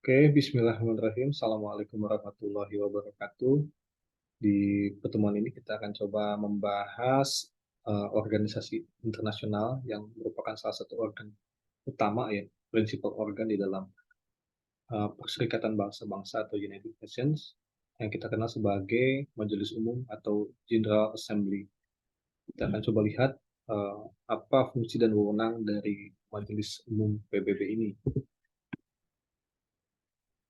Oke, bismillahirrahmanirrahim. Assalamualaikum warahmatullahi wabarakatuh. Di pertemuan ini kita akan coba membahas organisasi internasional yang merupakan salah satu organ utama ya, prinsipal organ di dalam Perserikatan Bangsa-Bangsa atau United Nations yang kita kenal sebagai Majelis Umum atau General Assembly. Kita akan coba lihat eh, apa fungsi dan wewenang dari Majelis Umum PBB ini.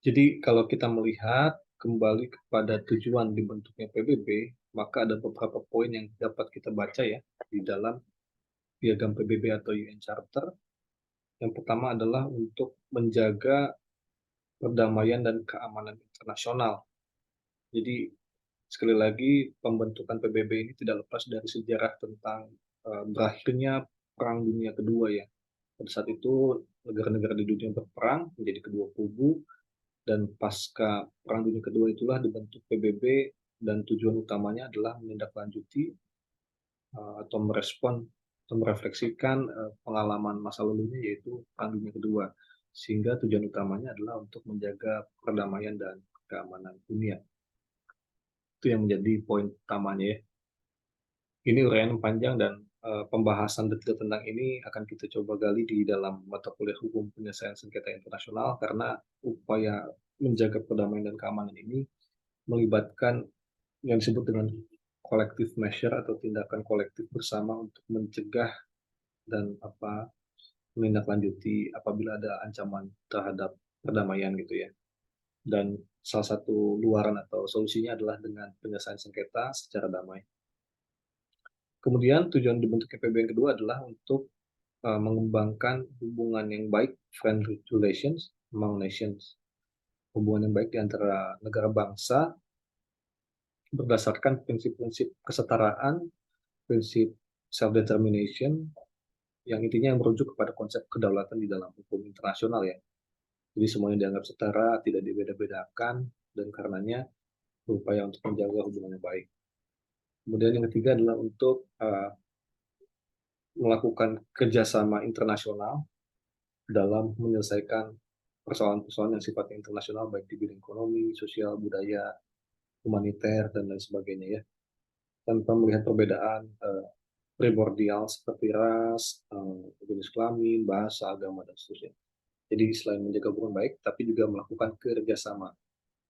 Jadi kalau kita melihat kembali kepada tujuan dibentuknya PBB, maka ada beberapa poin yang dapat kita baca ya di dalam Piagam PBB atau UN Charter. Yang pertama adalah untuk menjaga perdamaian dan keamanan internasional. Jadi sekali lagi pembentukan PBB ini tidak lepas dari sejarah tentang berakhirnya Perang Dunia Kedua ya. Pada saat itu negara-negara di dunia berperang menjadi kedua kubu, dan pasca Perang Dunia Kedua itulah dibentuk PBB, dan tujuan utamanya adalah menindaklanjuti atau merespon atau merefleksikan pengalaman masa lalunya yaitu Perang Dunia Kedua, sehingga tujuan utamanya adalah untuk menjaga perdamaian dan keamanan dunia. Itu yang menjadi poin utamanya ya. Ini uraian panjang dan pembahasan detail tentang ini akan kita coba gali di dalam mata kuliah Hukum Penyelesaian Sengketa Internasional, karena upaya menjaga perdamaian dan keamanan ini melibatkan yang disebut dengan collective measure atau tindakan kolektif bersama untuk mencegah dan menindaklanjuti apabila ada ancaman terhadap perdamaian gitu ya. Dan salah satu luaran atau solusinya adalah dengan penyelesaian sengketa secara damai. Kemudian tujuan dibentuknya PBB yang kedua adalah untuk mengembangkan hubungan yang baik, friendly relations among nations, hubungan yang baik di antara negara bangsa berdasarkan prinsip-prinsip kesetaraan, prinsip self-determination, yang intinya merujuk kepada konsep kedaulatan di dalam hukum internasional ya. Jadi semuanya dianggap setara, tidak dibeda-bedakan, dan karenanya berupaya untuk menjaga hubungan yang baik. Kemudian yang ketiga adalah untuk melakukan kerjasama internasional dalam menyelesaikan persoalan-persoalan yang sifatnya internasional, baik di bidang ekonomi, sosial, budaya, humaniter, dan lain sebagainya ya. Tanpa melihat perbedaan primordial seperti ras, jenis kelamin, bahasa, agama, dan seterusnya. Jadi selain menjaga hubungan baik, tapi juga melakukan kerjasama.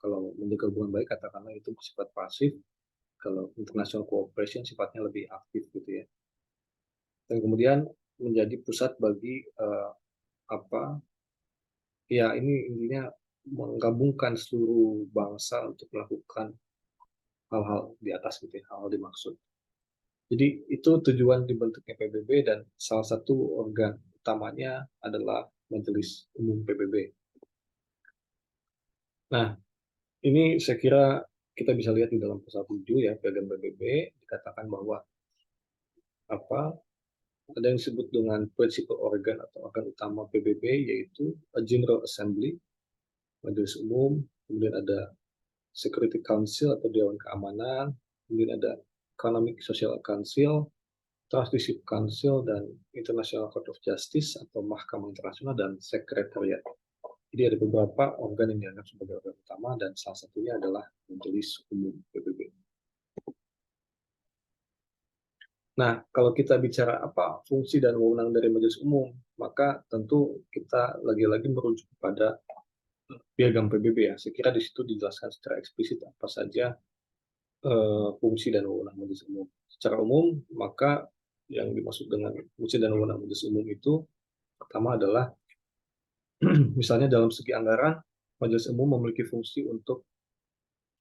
Kalau menjaga hubungan baik, katakanlah itu bersifat pasif. Kalau international cooperation sifatnya lebih aktif gitu ya. Dan kemudian menjadi pusat bagi apa ya, ini intinya menggabungkan seluruh bangsa untuk melakukan hal-hal di atas gitu ya, hal-hal dimaksud. Jadi itu tujuan dibentuknya PBB, dan salah satu organ utamanya adalah Majelis Umum PBB. Nah, ini saya kira kita bisa lihat di dalam pasal 7 ya, Piagam PBB dikatakan bahwa apa ada yang disebut dengan principal organ atau organ utama PBB, yaitu a General Assembly, Majelis Umum, kemudian ada Security Council atau Dewan Keamanan, kemudian ada Economic Social Council, Trusteeship Council, dan International Court of Justice atau Mahkamah Internasional, dan Sekretariat. Jadi ada beberapa organ yang dianggap sebagai organ utama, dan salah satunya adalah Majelis Umum PBB. Nah, kalau kita bicara apa fungsi dan wewenang dari Majelis Umum, maka tentu kita lagi-lagi merujuk kepada Piagam PBB ya. Saya kira di situ dijelaskan secara eksplisit apa saja fungsi dan wewenang Majelis Umum. Secara umum, maka yang dimaksud dengan fungsi dan wewenang Majelis Umum itu pertama adalah misalnya dalam segi anggaran, Majelis Umum memiliki fungsi untuk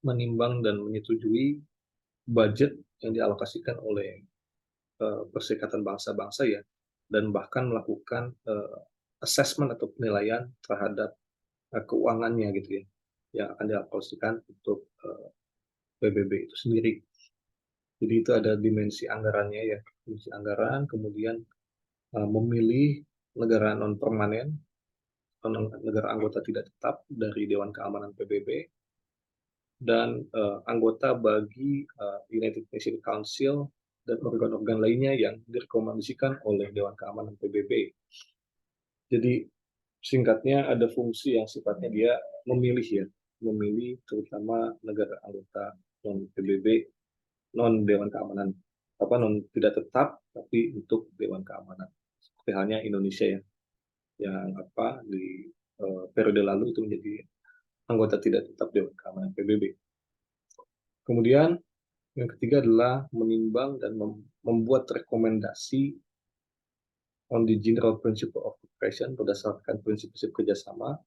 menimbang dan menyetujui budget yang dialokasikan oleh Perserikatan Bangsa-Bangsa ya, dan bahkan melakukan assessment atau penilaian terhadap keuangannya gitu ya, yang akan dialokasikan untuk PBB itu sendiri. Jadi itu ada dimensi anggarannya ya, dimensi anggaran, kemudian memilih negara non permanen, negara anggota tidak tetap dari Dewan Keamanan PBB, dan anggota bagi United Nations Council dan organ-organ lainnya yang direkomendasikan oleh Dewan Keamanan PBB. Jadi Singkatnya, ada fungsi yang sifatnya dia memilih ya, memilih terutama negara anggota non PBB, non Dewan Keamanan, apa non tidak tetap tapi untuk Dewan Keamanan. Seperti halnya Indonesia ya, yang apa di periode lalu itu menjadi anggota tidak tetap Dewan Keamanan PBB. Kemudian yang ketiga adalah menimbang dan membuat rekomendasi on the general principle of cooperation berdasarkan prinsip-prinsip kerjasama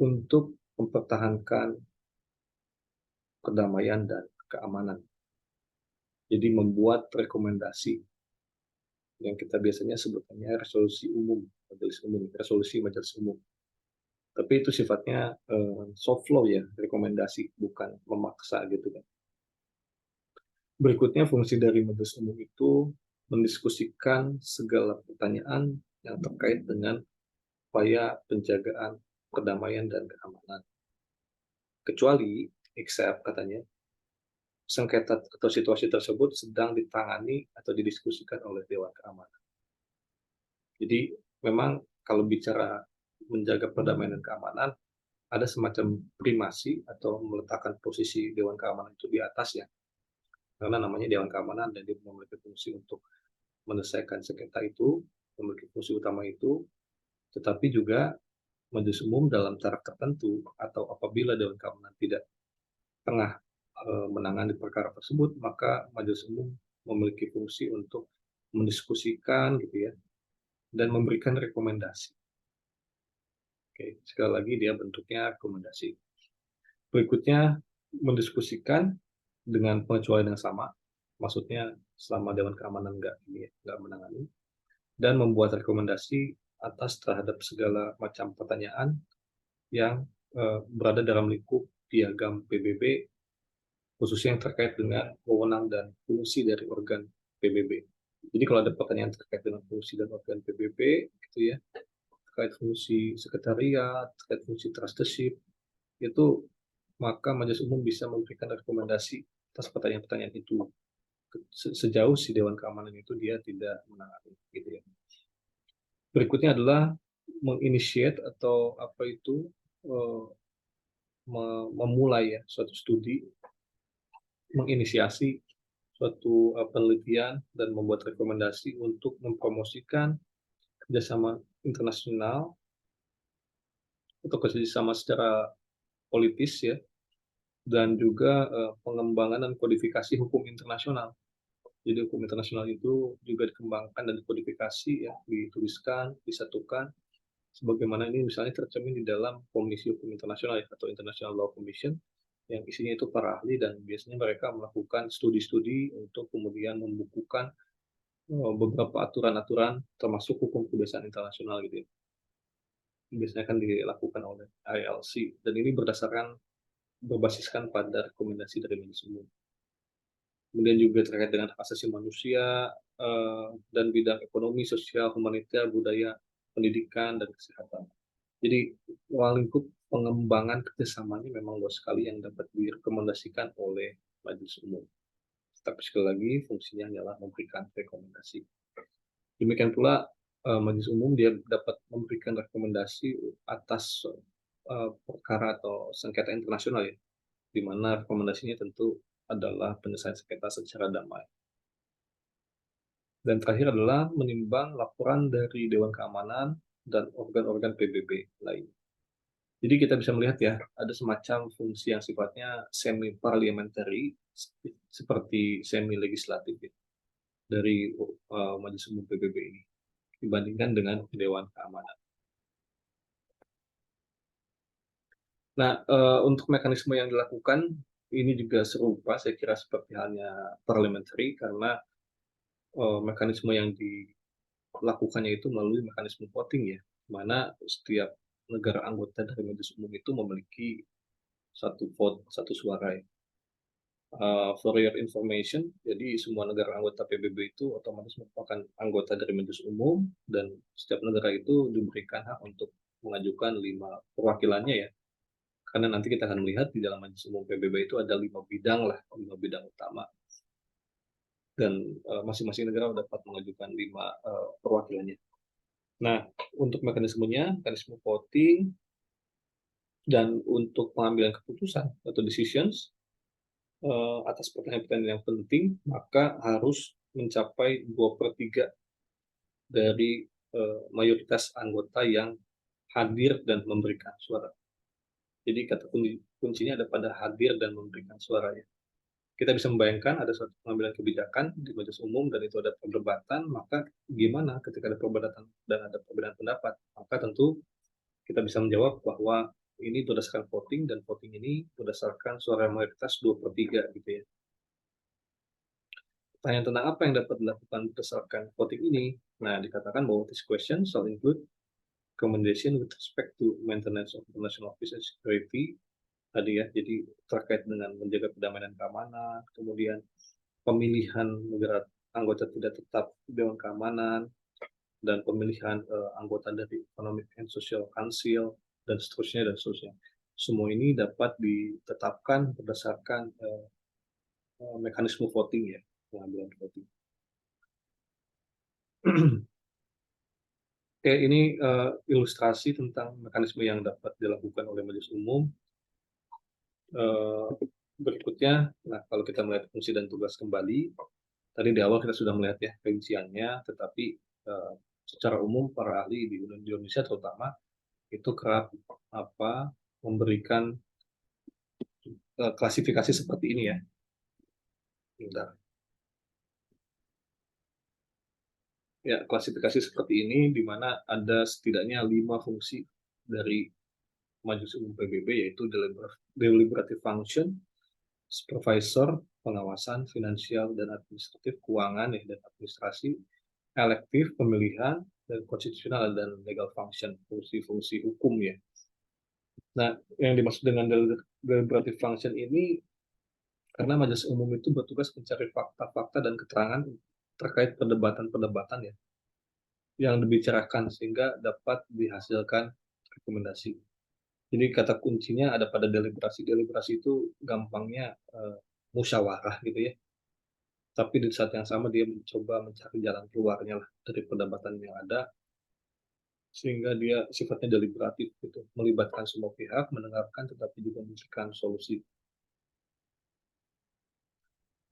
untuk mempertahankan perdamaian dan keamanan. Jadi membuat rekomendasi yang kita biasanya sebutnya resolusi umum, resolusi majelis umum. Tapi itu sifatnya soft law ya, rekomendasi, bukan memaksa gitu kan. Berikutnya fungsi dari majelis umum itu mendiskusikan segala pertanyaan yang terkait dengan upaya penjagaan perdamaian dan keamanan. Kecuali, except katanya, sengketa atau situasi tersebut sedang ditangani atau didiskusikan oleh Dewan Keamanan. Jadi memang kalau bicara menjaga perdamaian dan keamanan, ada semacam primasi atau meletakkan posisi Dewan Keamanan itu di atas ya. Karena namanya Dewan Keamanan dan dia memiliki fungsi untuk menyelesaikan sengketa itu, memiliki fungsi utama itu, tetapi juga majelis umum dalam taraf tertentu atau apabila Dewan Keamanan tidak tengah menangani perkara tersebut, maka majelis umum memiliki fungsi untuk mendiskusikan gitu ya dan memberikan rekomendasi. Oke, sekali lagi dia bentuknya rekomendasi. Berikutnya mendiskusikan dengan pengecualian yang sama, maksudnya selama Dewan Keamanan nggak menangani, dan membuat rekomendasi atas terhadap segala macam pertanyaan yang berada dalam lingkup piagam PBB, khususnya yang terkait dengan wewenang dan fungsi dari organ PBB. Jadi kalau ada pertanyaan terkait dengan fungsi dan organ PBB, gitu ya, terkait fungsi sekretariat, terkait fungsi trusteeship, itu maka Majelis Umum bisa memberikan rekomendasi atas pertanyaan-pertanyaan itu sejauh si Dewan Keamanan itu dia tidak menangani, gitu ya. Berikutnya adalah menginisiat atau apa itu memulai ya suatu studi, menginisiasi suatu penelitian dan membuat rekomendasi untuk mempromosikan kerjasama internasional atau kerjasama secara politis ya, dan juga pengembangan dan kodifikasi hukum internasional. Jadi hukum internasional itu juga dikembangkan dan dikodifikasi ya, dituliskan, disatukan, sebagaimana ini misalnya tercermin di dalam Komisi Hukum Internasional ya, atau International Law Commission, yang isinya itu para ahli dan biasanya mereka melakukan studi-studi untuk kemudian membukukan beberapa aturan-aturan termasuk hukum kebiasaan internasional gitu ya. Biasanya kan dilakukan oleh ILC dan ini berbasiskan pada rekomendasi dari Majelis Umum. Kemudian juga terkait dengan hak asasi manusia dan bidang ekonomi, sosial, humanitar, budaya, pendidikan, dan kesehatan. Jadi ruang lingkup pengembangan kerjasamanya memang luas sekali yang dapat direkomendasikan oleh Majelis Umum. Tapi sekali lagi fungsinya adalah memberikan rekomendasi. Demikian pula Majelis Umum dia dapat memberikan rekomendasi atas perkara atau sengketa internasional ya, di mana rekomendasinya tentu adalah penyelesaian sengketa secara damai. Dan terakhir adalah menimbang laporan dari Dewan Keamanan dan organ-organ PBB lain. Jadi kita bisa melihat ya, ada semacam fungsi yang sifatnya semi parliamentary seperti semi legislatif ya, dari Majelis Umum PBB ini dibandingkan dengan Dewan Keamanan. Nah, untuk mekanisme yang dilakukan ini juga serupa, saya kira seperti halnya parliamentary karena mekanisme yang dilakukannya itu melalui mekanisme voting ya, mana setiap negara anggota dari Majelis Umum itu memiliki satu vote, satu suara ya. For your information, jadi semua negara anggota PBB itu otomatis merupakan anggota dari Majelis Umum dan setiap negara itu diberikan hak untuk mengajukan 5 perwakilannya ya. Karena nanti kita akan melihat di dalam Majelis Umum PBB itu ada 5 bidang lah, 5 bidang utama. Dan masing-masing negara dapat mengajukan 5 perwakilannya. Nah, untuk mekanisme voting dan untuk pengambilan keputusan atau decisions atas pertanyaan-pertanyaan yang penting, maka harus mencapai 2/3 dari mayoritas anggota yang hadir dan memberikan suara. Jadi kata kuncinya ada pada hadir dan memberikan suara ya. Kita bisa membayangkan ada suatu pengambilan kebijakan di majelis umum dan itu ada perdebatan, maka gimana ketika ada perdebatan dan ada perbedaan pendapat? Maka tentu kita bisa menjawab bahwa ini berdasarkan voting dan voting ini berdasarkan suara mayoritas 2/3 gitu ya. Pertanyaan tentang apa yang dapat dilakukan berdasarkan voting ini? Nah, dikatakan bahwa this question shall include recommendation with respect to maintenance of national peace and security tadi ya, jadi terkait dengan menjaga kedamaian dan keamanan, kemudian pemilihan negara anggota tidak tetap Dewan Keamanan, dan pemilihan anggota dari Economic and Social Council, dan seterusnya, dan seterusnya. Semua ini dapat ditetapkan berdasarkan mekanisme voting ya, pengambilan voting. Oke, ini ilustrasi tentang mekanisme yang dapat dilakukan oleh Majelis Umum. Berikutnya, nah kalau kita melihat fungsi dan tugas kembali, tadi di awal kita sudah melihat ya rinciannya, tetapi secara umum para ahli di Indonesia terutama itu kerap memberikan klasifikasi seperti ini ya. Bentar. Ya, klasifikasi seperti ini di mana ada setidaknya 5 fungsi dari Majelis Umum PBB, yaitu deliberative function, supervisor, pengawasan, finansial dan administratif, keuangan ya, dan administrasi, elektif, pemilihan, dan konstitusional dan legal function, fungsi-fungsi hukum ya. Nah, yang dimaksud dengan deliberative function ini karena majelis umum itu bertugas mencari fakta-fakta dan keterangan terkait perdebatan-perdebatan ya yang dibicarakan sehingga dapat dihasilkan rekomendasi. Jadi kata kuncinya ada pada deliberasi. Deliberasi itu gampangnya musyawarah gitu ya. Tapi di saat yang sama dia mencoba mencari jalan keluarnya lah dari perdebatan yang ada sehingga dia sifatnya deliberatif gitu, melibatkan semua pihak, mendengarkan tetapi juga memberikan solusi.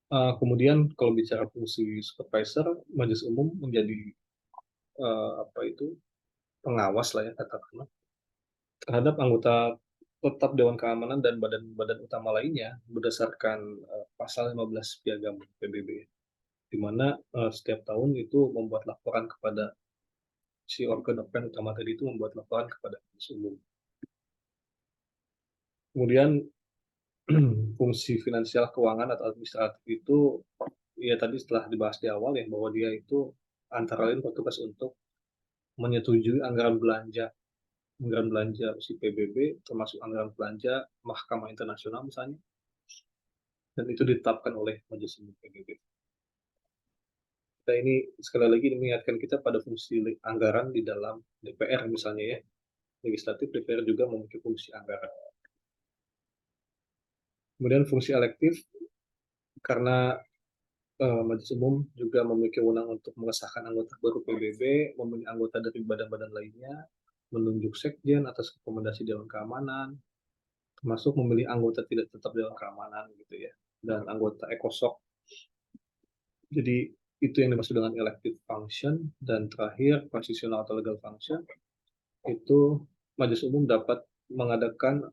Kemudian kalau bicara fungsi supervisor, majelis umum menjadi pengawas lah ya katakanlah terhadap anggota tetap Dewan Keamanan dan badan-badan utama lainnya berdasarkan pasal 15 Piagam PBB, di mana setiap tahun itu membuat laporan kepada si organ-organ utama tadi itu membuat laporan kepada majelis umum. Kemudian fungsi finansial keuangan atau administratif itu ya tadi setelah dibahas di awal ya bahwa dia itu antara lain bertugas untuk menyetujui anggaran belanja si PBB termasuk anggaran belanja Mahkamah Internasional misalnya, dan itu ditetapkan oleh Majelis Umum PBB. Kita ini sekali lagi mengingatkan kita pada fungsi anggaran di dalam DPR misalnya ya, legislatif DPR juga memiliki fungsi anggaran. Kemudian fungsi elektif karena Majelis Umum juga memiliki wewenang untuk mengesahkan anggota baru PBB, memilih anggota dari badan-badan lainnya, menunjuk sekjen atas rekomendasi Dewan Keamanan, termasuk memilih anggota tidak tetap Dewan Keamanan gitu ya, dan anggota ECOSOC. Jadi itu yang dimaksud dengan elective function. Dan terakhir konstitusional atau legal function, itu Majelis Umum dapat mengadakan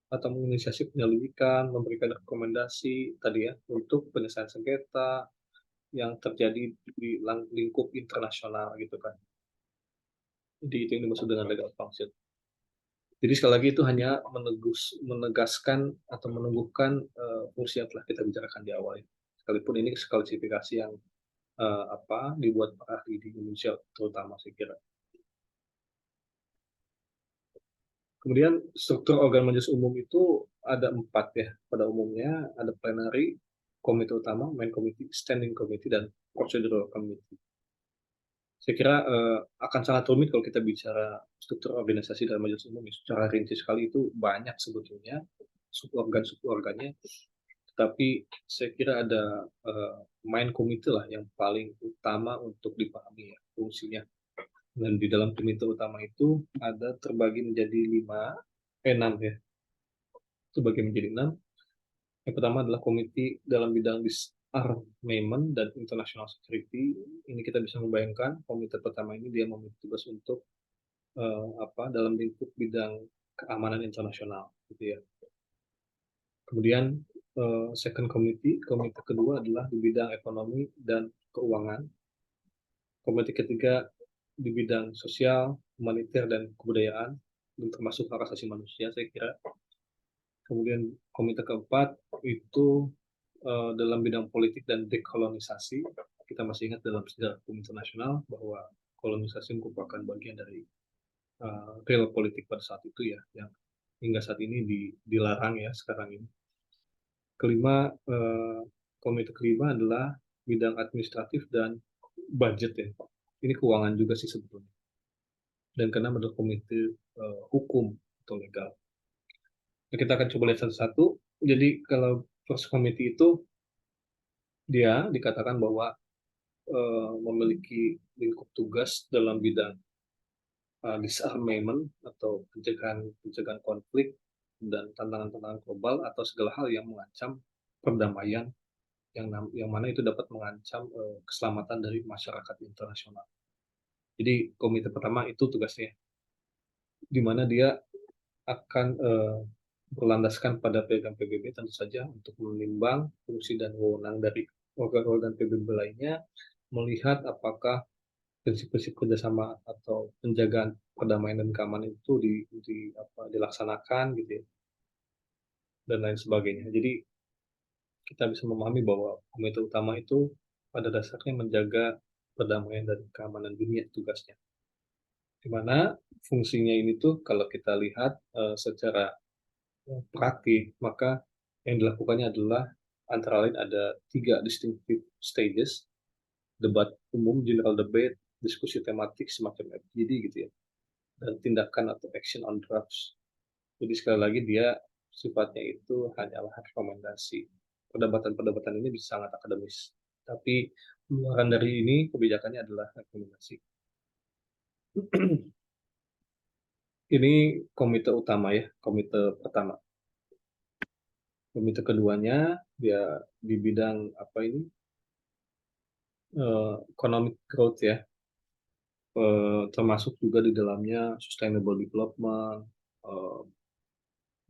atau menginisiasi penyelidikan, memberikan rekomendasi tadi ya untuk penyelesaian sengketa yang terjadi di lingkup internasional gitu kan. Jadi itu yang dimaksud dengan legal function. Jadi sekali lagi itu hanya menegaskan atau menumbuhkan fungsi yang telah kita bicarakan di awal. Sekalipun ini klasifikasi yang dibuat para ahli di Indonesia terutama saya kira. Kemudian struktur organ majelis umum itu ada 4 ya pada umumnya, ada plenary, komite utama, main committee, standing committee, dan procedural committee. Saya kira akan sangat rumit kalau kita bicara struktur organisasi dalam majelis umum ya. Secara rinci sekali itu banyak sebetulnya suborgannya, tetapi saya kira ada main committee lah yang paling utama untuk dipahami ya fungsinya. Dan di dalam komite utama itu ada terbagi menjadi 6 ya, terbagi menjadi 6. Yang pertama adalah komite dalam bidang disarmament dan international security. Ini kita bisa membayangkan komite pertama ini dia memiliki tugas untuk dalam lingkup bidang keamanan internasional, gitu ya. Kemudian second committee, komite kedua adalah di bidang ekonomi dan keuangan. Komite ketiga di bidang sosial, humaniter dan kebudayaan, termasuk hak asasi manusia, saya kira. Kemudian komite keempat itu dalam bidang politik dan dekolonisasi. Kita masih ingat dalam sejarah hukum internasional bahwa kolonisasi merupakan bagian dari real politik pada saat itu ya, yang hingga saat ini dilarang ya sekarang ini. Komite kelima adalah bidang administratif dan budget ya. Ini keuangan juga sih sebetulnya. Dan keenam adalah komite hukum atau legal. Nah, kita akan coba lihat satu-satu. Jadi kalau first committee itu dia dikatakan bahwa memiliki lingkup tugas dalam bidang disarmament atau pencegahan konflik dan tantangan-tantangan global atau segala hal yang mengancam perdamaian yang mana itu dapat mengancam keselamatan dari masyarakat internasional. Jadi komite pertama itu tugasnya, di mana dia akan berlandaskan pada piagam PBB tentu saja untuk menimbang fungsi dan wewenang dari organ-organ PBB lainnya, melihat apakah prinsip-prinsip kerjasama atau penjagaan perdamaian dan keamanan itu dilaksanakan gitu ya, dan lain sebagainya. Jadi kita bisa memahami bahwa komite utama itu pada dasarnya menjaga perdamaian dan keamanan dunia tugasnya. Di mana fungsinya ini tuh kalau kita lihat secara praktik, maka yang dilakukannya adalah antara lain ada 3 distinctive stages: debat umum, general debate, diskusi tematik semacam FGD gitu ya, dan tindakan atau action on drafts. Jadi sekali lagi dia sifatnya itu hanyalah rekomendasi. Perdebatan-perdebatan ini bisa sangat akademis, tapi luaran dari ini kebijakannya adalah rekomendasi. Ini komite utama ya, komite pertama. Komite keduanya dia di bidang apa ini, economic growth ya, termasuk juga di dalamnya sustainable development,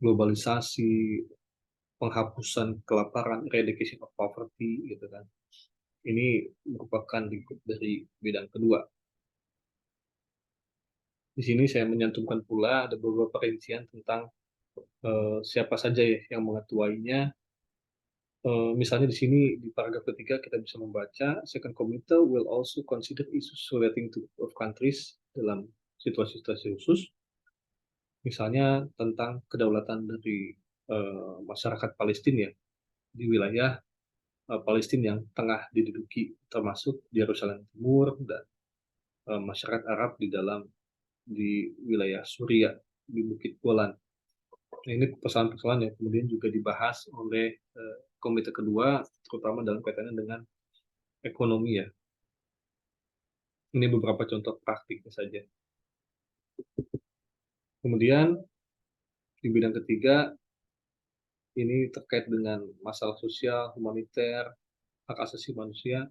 globalisasi, penghapusan kelaparan, eradication of poverty gitu kan. Ini merupakan lingkup dari bidang kedua. Di sini saya menyantumkan pula ada beberapa rincian tentang siapa saja ya yang mengetuainya. Misalnya di sini di paragraf ketiga kita bisa membaca second committee will also consider issues relating to of countries dalam situasi-situasi khusus, misalnya tentang kedaulatan dari masyarakat Palestina ya, di wilayah Palestina yang tengah diduduki, termasuk Yerusalem Timur dan masyarakat Arab di wilayah Suriah di Bukit Golan. Nah, ini persoalan-persoalan yang kemudian juga dibahas oleh komite kedua, terutama dalam kaitannya dengan ekonomi ya. Ini beberapa contoh praktiknya saja. Kemudian di bidang ketiga ini terkait dengan masalah sosial, humaniter, hak asasi manusia,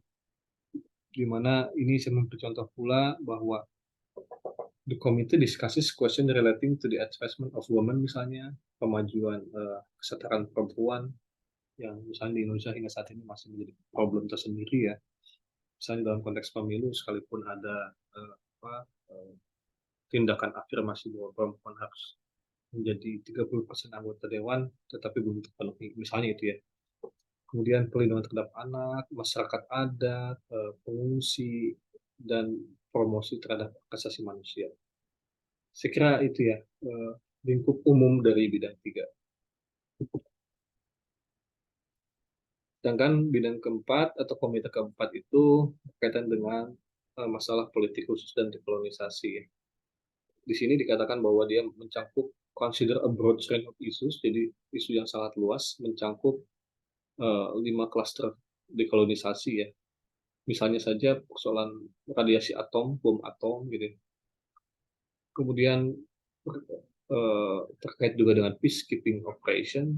di mana ini saya memberi contoh pula bahwa the committee discusses question relating to the advancement of women, misalnya kemajuan kesetaraan perempuan yang misalnya di Indonesia hingga saat ini masih menjadi problem tersendiri ya. Misalnya dalam konteks pemilu sekalipun ada tindakan afirmasi bahwa perempuan harus menjadi 30% anggota dewan, tetapi belum terpenuhi, misalnya itu ya. Kemudian pelindungan terhadap anak, masyarakat adat, pengungsi, dan promosi terhadap hak asasi manusia. Saya kira itu ya lingkup umum dari bidang 3. Sedangkan bidang keempat atau komite keempat itu berkaitan dengan masalah politik khusus dan dekolonisasi. Di sini dikatakan bahwa dia mencakup consider a broad range of issues, jadi isu yang sangat luas, mencakup 5 klaster dekolonisasi ya. Misalnya saja persoalan radiasi atom, bom atom gitu. Kemudian terkait juga dengan peacekeeping operation,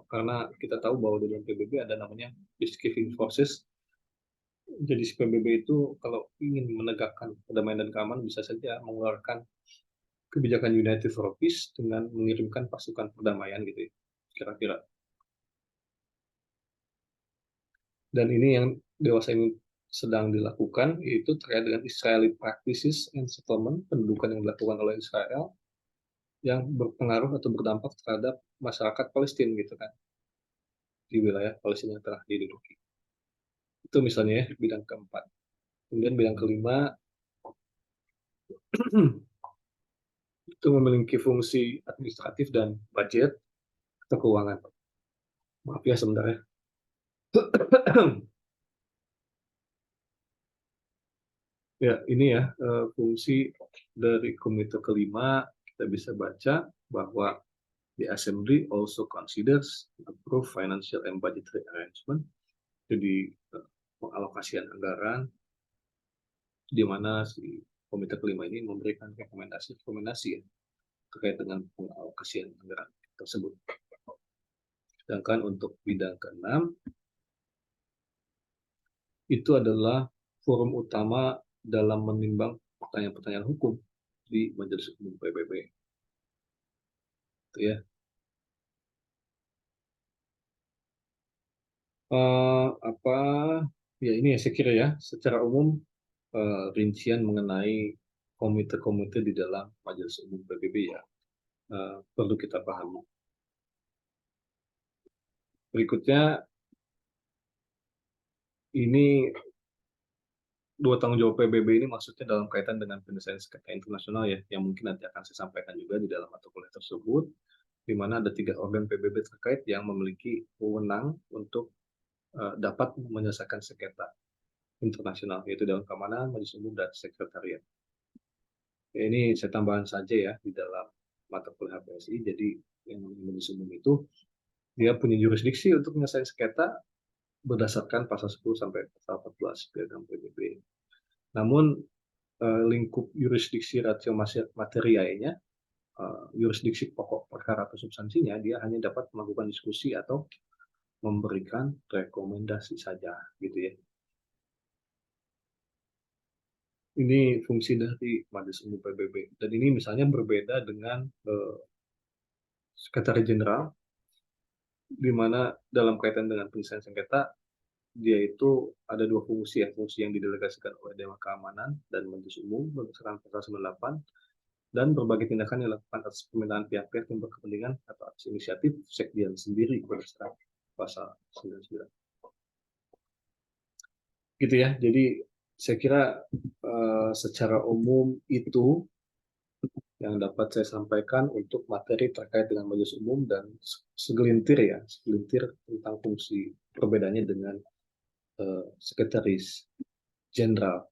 karena kita tahu bahwa di dalam PBB ada namanya peacekeeping forces. Jadi si PBB itu kalau ingin menegakkan perdamaian dan keamanan bisa saja mengeluarkan kebijakan United for Peace dengan mengirimkan pasukan perdamaian gitu ya, kira-kira. Dan ini yang dewasa ini sedang dilakukan, yaitu terkait dengan Israeli practices and settlement, pendudukan yang dilakukan oleh Israel yang berpengaruh atau berdampak terhadap masyarakat Palestina gitu kan, di wilayah Palestina yang telah diduduki. Itu misalnya ya, bidang keempat. Kemudian bidang kelima, itu memiliki fungsi administratif dan budget atau keuangan. Maaf ya sebentar ya. Ya, ini ya fungsi dari komite kelima, kita bisa baca bahwa the assembly also considers approve financial and budgetary arrangement, jadi pengalokasian anggaran, di mana si komite kelima ini memberikan rekomendasi ya, terkait dengan pengalokasian anggaran tersebut. Sedangkan untuk bidang keenam, itu adalah forum utama dalam menimbang pertanyaan-pertanyaan hukum di Majelis Umum PBB. Itu ya. Apa ya ini ya saya kira ya secara umum rincian mengenai komite-komite di dalam Majelis Umum PBB ya perlu kita pahami. Berikutnya ini dua tanggung jawab PBB ini maksudnya dalam kaitan dengan penyelesaian sengketa internasional ya, yang mungkin nanti akan saya sampaikan juga di dalam mata kuliah tersebut, di mana ada 3 organ PBB terkait yang memiliki wewenang untuk dapat menyelesaikan sengketa internasional, yaitu Dewan Keamanan, Majelis Umum, dan Sekretariat. Ya, ini saya tambahkan saja ya di dalam mata kuliah HPSI. Jadi yang Majelis Umum itu dia punya jurisdiksi untuk menyelesaikan sengketa berdasarkan pasal 10 sampai pasal 14 Piagam PBB. Namun lingkup jurisdiksi ratio materialnya, jurisdiksi pokok perkara atau substansinya, dia hanya dapat melakukan diskusi atau memberikan rekomendasi saja, gitu ya. Ini fungsi dari Majelis Umum PBB. Dan ini misalnya berbeda dengan Sekretaris Jenderal, di mana dalam kaitan dengan penyelesaian sengketa, dia itu ada 2 fungsi ya, fungsi yang didelegasikan oleh Dewan Keamanan dan Majelis Umum berdasarkan pasal 98, dan berbagai tindakan yang dilakukan atas permintaan pihak-pihak yang berkepentingan atau atas inisiatif sekjen sendiri berdasarkan pasal 99. Gitu ya, jadi saya kira secara umum itu yang dapat saya sampaikan untuk materi terkait dengan Majelis Umum dan segelintir tentang fungsi perbedaannya dengan Sekretaris Jenderal